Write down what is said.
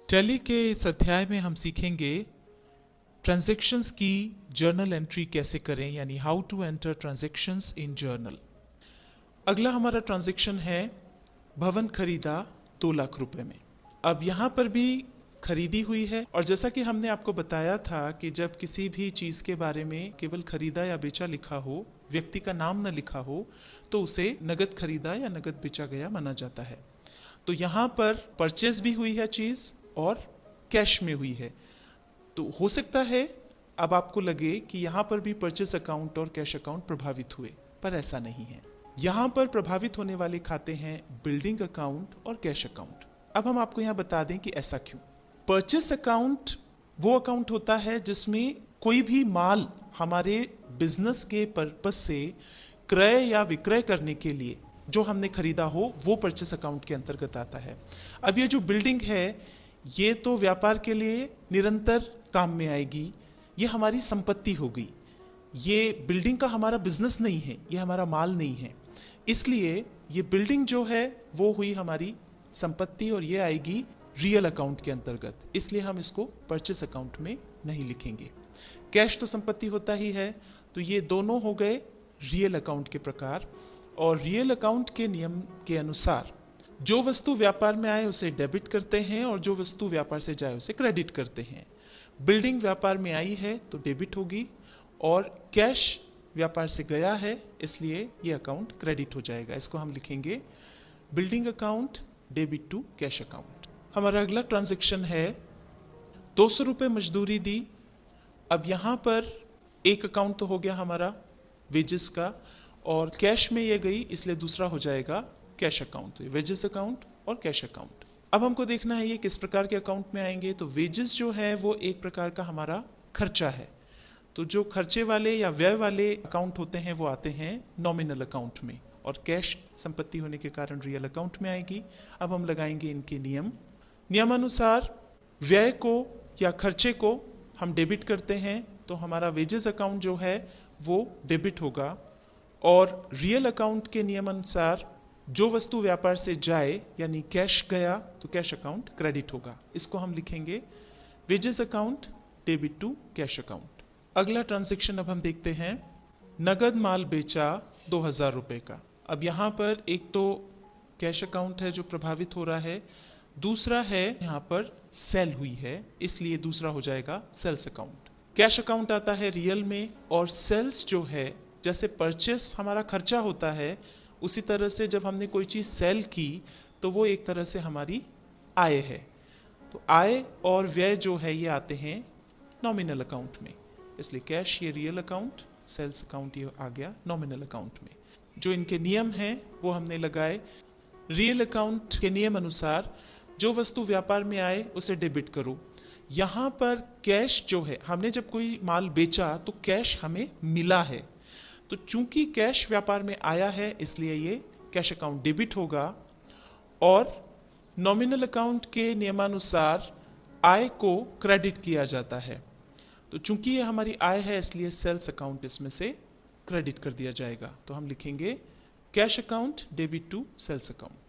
Tally के इस अध्याय में हम सीखेंगे ट्रांजैक्शंस की जर्नल एंट्री कैसे करें, यानी how to enter transactions in journal. अगला हमारा ट्रांजैक्शन है भवन खरीदा 2 लाख रुपए में। अब यहाँ पर भी खरीदी हुई है और जैसा कि हमने आपको बताया था कि जब किसी भी चीज के बारे में केवल खरीदा या बेचा लिखा हो, व्यक्ति का नाम न लिखा हो, तो उसे नगद खरीदा या नगद बेचा गया माना जाता है। तो यहाँ पर परचेज भी हुई है चीज और कैश में हुई है। तो हो सकता है अब आपको लगे कि यहाँ पर भी परचेज अकाउंट और कैश अकाउंट प्रभावित हुए, पर ऐसा नहीं है। यहाँ पर प्रभावित होने वाले खाते हैं बिल्डिंग अकाउंट और कैश अकाउंट। अब हम आपको यहाँ बता दें कि ऐसा क्यों। परचेज अकाउंट वो अकाउंट होता है जिसमें कोई भी माल हमारे बिजनेस के पर्पस से क्रय या विक्रय करने के लिए जो हमने खरीदा हो, वो परचेस अकाउंट के अंतर्गत आता है। अब ये जो बिल्डिंग है, ये तो व्यापार के लिए निरंतर काम में आएगी, ये हमारी संपत्ति हो गई। ये बिल्डिंग का हमारा बिजनेस नहीं है, ये हमारा माल नहीं है, इसलिए ये बिल्डिंग जो है वो हुई हमारी संपत्ति और ये आएगी रियल अकाउंट के अंतर्गत, इसलिए हम इसको परचेस अकाउंट में नहीं लिखेंगे। कैश तो संपत्ति होता ही है, तो ये दोनों हो गए रियल अकाउंट के प्रकार। और रियल अकाउंट के नियम के अनुसार जो वस्तु व्यापार में आए उसे डेबिट करते हैं और जो वस्तु व्यापार से जाए उसे क्रेडिट करते हैं। बिल्डिंग व्यापार में आई है तो डेबिट होगी और कैश व्यापार से गया है, इसलिए ये अकाउंट क्रेडिट हो जाएगा। इसको हम लिखेंगे building account debit to cash account. हमारा अगला ट्रांजैक्शन है 200 रुपये मजदूरी दी। अब यहाँ पर एक अकाउंट तो हो गया हमारा वेजेस का और कैश में ये गई, इसलिए दूसरा हो जाएगा कैश अकाउंट। तो वेजेस अकाउंट और कैश अकाउंट। अब हमको देखना है ये किस प्रकार के अकाउंट में आएंगे। तो वेजेस जो है वो एक प्रकार का हमारा खर्चा है, तो जो खर्चे वाले या व्यय वाले अकाउंट होते हैं वो आते हैं नॉमिनल अकाउंट में, और कैश संपत्ति होने के कारण रियल अकाउंट में आएगी। अब हम लगाएंगे इनके नियमानुसार व्यय को या खर्चे को हम डेबिट करते हैं, तो हमारा वेजेस अकाउंट जो है वो डेबिट होगा। और रियल अकाउंट के नियमानुसार जो वस्तु व्यापार से जाए यानी कैश गया तो कैश अकाउंट क्रेडिट होगा। इसको हम लिखेंगे wages account debit to cash account. अगला ट्रांजैक्शन अब हम देखते हैं नगद माल बेचा 2000 रुपए का। अब यहाँ पर एक तो कैश अकाउंट है जो प्रभावित हो रहा है, दूसरा है यहाँ पर सेल हुई है, इसलिए दूसरा हो जाएगा सेल्स अकाउंट। कैश अकाउंट आता है रियल में और सेल्स जो है, जैसे परचेस हमारा खर्चा होता है, उसी तरह से जब हमने कोई चीज सेल की तो वो एक तरह से हमारी आय है। तो आय और व्यय जो है ये आते हैं नॉमिनल अकाउंट में, इसलिए कैश ये रियल अकाउंट, सेल्स अकाउंट ये आ गया नॉमिनल अकाउंट में। जो इनके नियम हैं वो हमने लगाए। रियल अकाउंट के नियम अनुसार जो वस्तु व्यापार में आए उसे डेबिट करो। यहाँ पर कैश जो है, हमने जब कोई माल बेचा तो कैश हमें मिला है, तो चूंकि कैश व्यापार में आया है इसलिए ये कैश अकाउंट डेबिट होगा। और नॉमिनल अकाउंट के नियमानुसार आय को क्रेडिट किया जाता है, तो चूंकि ये हमारी आय है इसलिए सेल्स अकाउंट इसमें से क्रेडिट कर दिया जाएगा। तो हम लिखेंगे cash account debit to sales account.